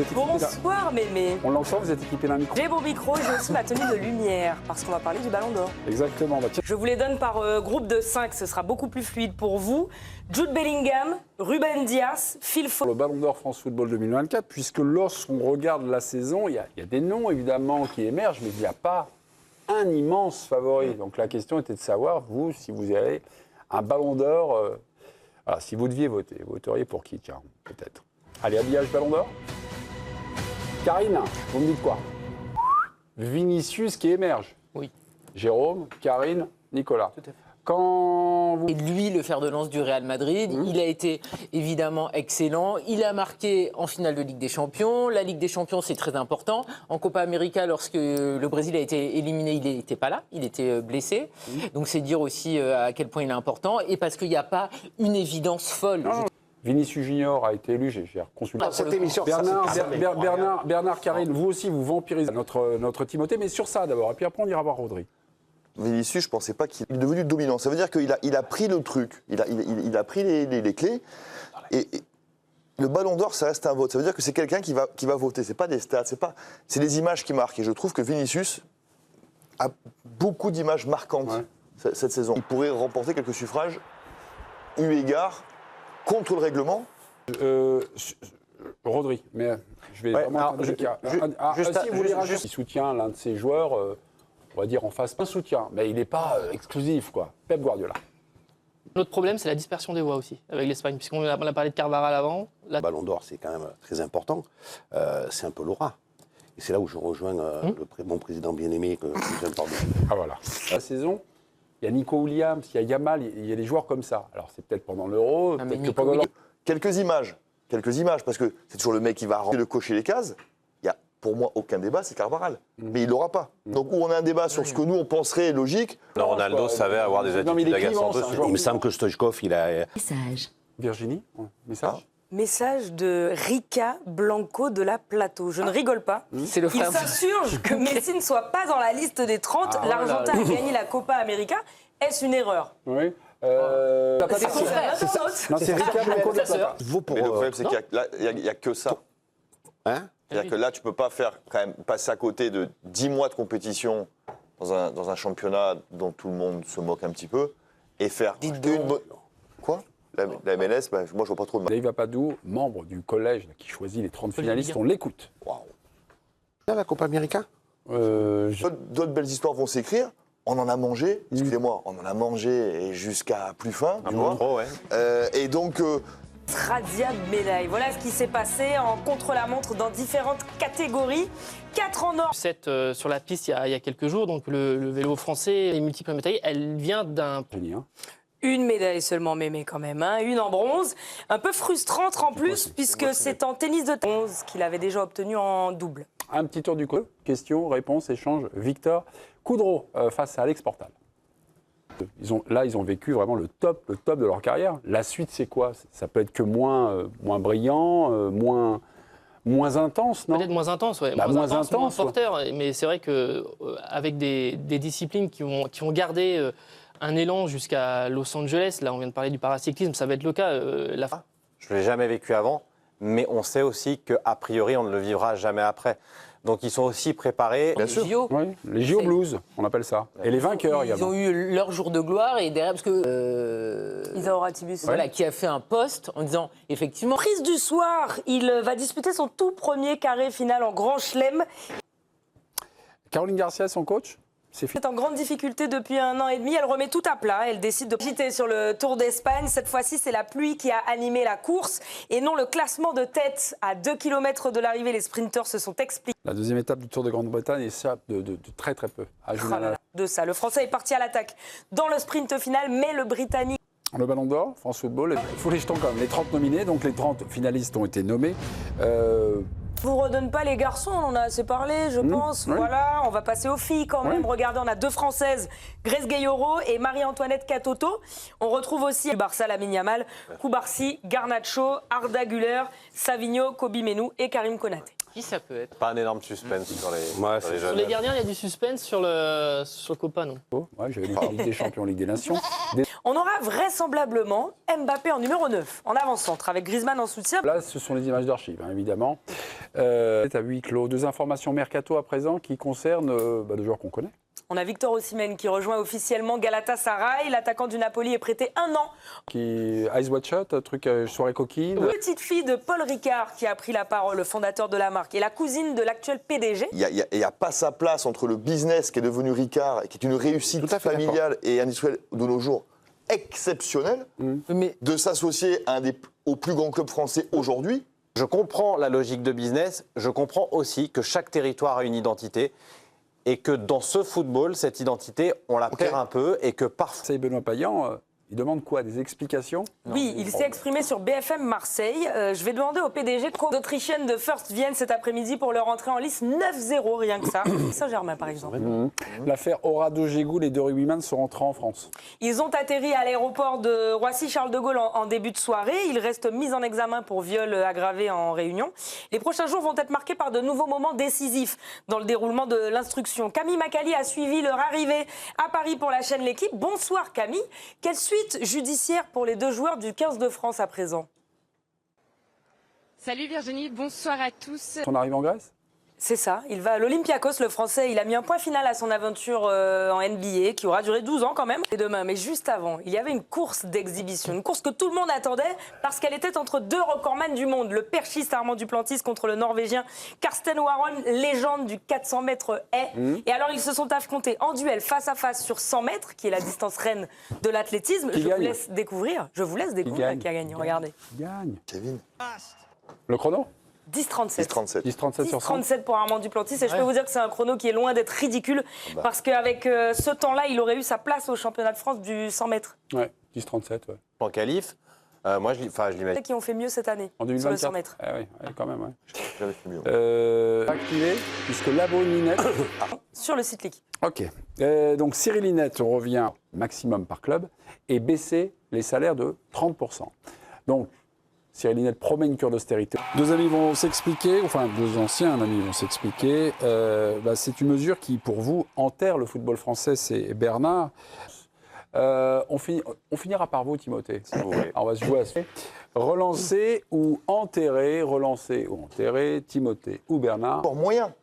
êtes équipé Bonsoir Mémé. On l'entend, vous êtes équipé d'un micro. J'ai mon micro, j'ai aussi ma tenue de lumière, parce qu'on va parler du Ballon d'Or. Exactement. Bah, tiens. Je vous les donne par groupe de 5, ce sera beaucoup plus fluide pour vous. Jude Bellingham, Ruben Dias, Phil Foden. Le Ballon d'Or France Football 2024, puisque lorsqu'on regarde la saison, il y a des noms évidemment qui émergent, mais il n'y a pas un immense favori. Donc la question était de savoir, vous, si vous avez un Ballon d'Or, voilà, si vous deviez voter, vous voteriez pour qui, tiens, peut-être. Allez, habillage Ballon d'Or. Karine, vous me dites quoi? Vinicius qui émerge. Oui. Jérôme, Karine, Nicolas. Tout à fait. Quand vous... Et lui, le fer de lance du Real Madrid, il a été évidemment excellent. Il a marqué en finale de Ligue des Champions. La Ligue des Champions, c'est très important. En Copa América, lorsque le Brésil a été éliminé, il n'était pas là, il était blessé. Donc c'est dire aussi à quel point il est important. Et parce qu'il n'y a pas une évidence folle. Vinicius Junior a été élu, j'ai consulté. Cette émission, Bernard, Karine, vous aussi, vous vampirisez notre Timothée, mais sur ça d'abord, et puis après on ira voir Rodri. Vinicius, je ne pensais pas qu'il est devenu dominant. Ça veut dire qu'il a pris le truc, il a pris les clés, et le Ballon d'Or, ça reste un vote. Ça veut dire que c'est quelqu'un qui va voter. C'est pas des stats, c'est des images qui marquent. Et je trouve que Vinicius a beaucoup d'images marquantes cette saison. Il pourrait remporter quelques suffrages, eu égard contre le règlement. Rodri, mais je vais vraiment... Il soutient l'un de ses joueurs, on va dire en face, un soutien, mais il n'est pas exclusif, quoi. Pep Guardiola. L'autre problème, c'est la dispersion des voix aussi, avec l'Espagne, puisqu'on a parlé de Carvajal avant. Le Ballon d'Or, c'est quand même très important. C'est un peu l'aura. Et c'est là où je rejoins mon président bien-aimé, que j'aime pas beaucoup. Ah voilà. La saison, il y a Nico Williams, il y a Yamal, il y a des joueurs comme ça. Alors c'est peut-être pendant l'Euro, peut-être que pendant l'Euro. Quelques images, parce que c'est toujours le mec qui va remplir de cocher les cases. Il n'y a pour moi aucun débat, c'est Carvajal. Mais il ne l'aura pas. Donc où on a un débat sur ce que nous on penserait logique. Ronaldo savait avoir des attitudes agaçantes dessus. Il me semble que Stoichkov, il a... Message. Virginie, message. Message de Rika Blanco de la Plateau. Je ne rigole pas. C'est le Il frère. s'insurge que Messi ne soit pas dans la liste des 30. L'Argentin a gagné la Copa América. Est-ce une erreur? Oui. C'est son frère. Non, c'est Rika Blanco de la Plata. Mais le problème, c'est qu'il n'y a que ça. Hein? C'est-à-dire que là, tu ne peux pas quand même passer à côté de 10 mois de compétition dans un championnat dont tout le monde se moque un petit peu et faire une bonne... Quoi? La MLS, moi, je ne vois pas trop de mal. Dave Apadou, membre du collège qui choisit les 30 finalistes, on l'écoute. Waouh. La Copa América. D'autres belles histoires vont s'écrire. On en a mangé, excusez-moi, on en a mangé et jusqu'à plus faim, tu vois. Et donc... Radia de médailles. Voilà ce qui s'est passé en contre-la-montre dans différentes catégories. 4 en or. 7 sur la piste il y a quelques jours, donc le vélo français, les multiples médailles, elle vient d'un... Une médaille seulement, Mémé, quand même. Hein. Une en bronze. Un peu frustrante en plus, puisque c'est en tennis de bronze qu'il avait déjà obtenu en double. Un petit tour du coup. Questions, réponses, échanges. Victor Coudreau face à Alex Portal. Ils ont vécu vraiment le top de leur carrière. La suite, c'est quoi? Ça peut être que moins brillant, moins intense, non? Peut-être moins intense, oui. Moins intense, moins porteur. Mais c'est vrai qu'avec des disciplines qui vont garder un élan jusqu'à Los Angeles, là on vient de parler du paracyclisme, ça va être le cas. Je ne l'ai jamais vécu avant, mais on sait aussi qu'a priori on ne le vivra jamais après. Donc ils sont aussi préparés. Bien sûr. JO. Oui, les JO Blues, on appelle ça. Et les vainqueurs Ils également. ont eu leur jour de gloire et derrière, parce que Isaora Tibus. voilà, qui a fait un post en disant effectivement. Prise du soir, il va disputer son tout premier carré final en Grand Chelem. Caroline Garcia, son coach, c'est fini. Elle est en grande difficulté depuis 1 an et demi. Elle remet tout à plat. Elle décide de profiter sur le Tour d'Espagne. Cette fois-ci, c'est la pluie qui a animé la course et non le classement de tête. À 2 km de l'arrivée, les sprinteurs se sont expliqués. La deuxième étape du Tour de Grande-Bretagne échappe de très très peu. De ça, le Français est parti à l'attaque dans le sprint final, mais le Britannique. Le Ballon d'Or, France Football, il faut les jetons quand même. Les 30 nominés, donc les 30 finalistes ont été nommés. Je vous redonne pas les garçons, on en a assez parlé, je pense. Oui. Voilà, on va passer aux filles quand même. Oui. Regardez, on a 2 Françaises, Grace Gayoro et Marie-Antoinette Katoto. On retrouve aussi Barça, Lamine Yamal, Koubarsi, Garnacho, Arda Güler, Savigno, Kobe Menou et Karim Konaté. Qui ça peut être? Pas un énorme suspense sur les, Ouais, sur les c'est- Sur jeunes. les gardiens, il y a du suspense sur le Copa, non? Ouais, j'avais dit Ligue des Champions, Ligue des Nations. On aura vraisemblablement Mbappé en numéro 9, en avant-centre, avec Griezmann en soutien. Là, ce sont les images d'archives, hein, évidemment. C'est à huis clos. 2 informations mercato à présent qui concernent des joueurs qu'on connaît. On a Victor Osimhen qui rejoint officiellement Galatasaray. L'attaquant du Napoli est prêté 1 an. Qui Ice Watch Shot, truc soirée coquine. Petite fille de Paul Ricard qui a pris la parole, le fondateur de la marque, et la cousine de l'actuel PDG. Il n'y a pas sa place entre le business qui est devenu Ricard, qui est une réussite Tout à fait familiale et industrielle de nos jours exceptionnelle, Mais de s'associer à au plus grand club français aujourd'hui. Je comprends la logique de business, je comprends aussi que chaque territoire a une identité et que dans ce football, cette identité, on la perd un peu et que parfois... C'est Benoît Payan. Il demande quoi? Des explications? Oui, il s'est exprimé sur BFM Marseille. Je vais demander au PDG d'Autrichienne de First Vienne cet après-midi pour leur entrée en lice 9-0, rien que ça. Saint-Germain, par exemple. L'affaire Orado Gégou, les 2 rugbyman sont rentrés en France. Ils ont atterri à l'aéroport de Roissy-Charles de Gaulle en début de soirée. Ils restent mis en examen pour viol aggravé en Réunion. Les prochains jours vont être marqués par de nouveaux moments décisifs dans le déroulement de l'instruction. Camille Macali a suivi leur arrivée à Paris pour la chaîne L'Équipe. Bonsoir Camille. Quelle suite judiciaire pour les 2 joueurs du 15 de France à présent? Salut Virginie, bonsoir à tous. On arrive en Grèce? C'est ça, il va à l'Olympiakos, le Français. Il a mis un point final à son aventure en NBA, qui aura duré 12 ans quand même. Et demain, mais juste avant, il y avait une course d'exhibition, une course que tout le monde attendait parce qu'elle était entre 2 recordman du monde. Le perchiste Armand Duplantis contre le Norvégien Karsten Warholm, légende du 400 mètres haies. Et alors, ils se sont affrontés en duel face à face sur 100 mètres, qui est la distance reine de l'athlétisme. Qui Je gagne vous laisse découvrir. Je vous laisse découvrir gagne qui a gagné. Regardez. Il gagne. Kevin, Le chrono? 10-37. 10-37. 10-37 sur 100. 10-37 pour Armand Duplantis. Et je peux vous dire que c'est un chrono qui est loin d'être ridicule. Parce qu'avec ce temps-là, il aurait eu sa place au championnat de France du 100 mètres. Ouais, 10-37, ouais. En qualif, moi je l'imagine. Qui ont fait mieux cette année En sur le 100 2024. mètres. Ah oui, quand même, ouais. J'avais fait mieux. Activé, puisque l'abonninette. Sur le site Lick. Ok. Donc Cyril Linette, on revient maximum par club et baisser les salaires de 30%. Donc, Cyril Linette promet une cure d'austérité. 2 amis vont s'expliquer, enfin 2 anciens amis vont s'expliquer. C'est une mesure qui, pour vous, enterre le football français. C'est Bernard. On finira par vous, Timothée. Si vous voulez. On va se jouer à ça. Relancer ou enterrer, Timothée ou Bernard. Encore moyen.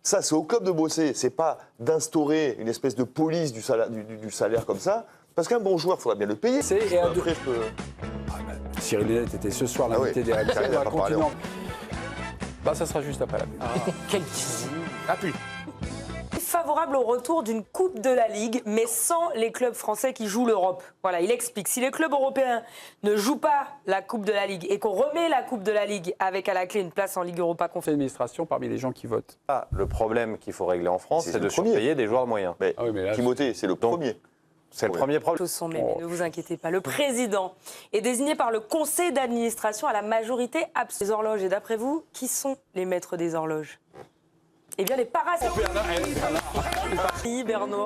Ça, c'est au club de bosser. C'est pas d'instaurer une espèce de police du salaire comme ça. Parce qu'un bon joueur, il faudra bien le payer. Et à deux- Après, je peux... Cyril Linette était ce soir l'invité oui. des RMC. Karine On va va pas parler, continuer. Ça sera juste après la pub. quel Appuie. Favorable au retour d'une Coupe de la Ligue, mais sans les clubs français qui jouent l'Europe. Voilà, il explique. Si les clubs européens ne jouent pas la Coupe de la Ligue et qu'on remet la Coupe de la Ligue avec à la clé une place en Ligue Europa Conseil d'administration parmi les gens qui votent. Ah, le problème qu'il faut régler en France, C'est c'est le de premier. surpayer des joueurs moyens. Mais, Ah oui, mais là, Timothée, c'est le premier. C'est le Ouais. premier problème. choses sont mêlées, ne vous inquiétez pas. Le président est désigné par le conseil d'administration à la majorité absolue des horloges. Et d'après vous, qui sont les maîtres des horloges? Eh bien, les parasympathiques. Bernard.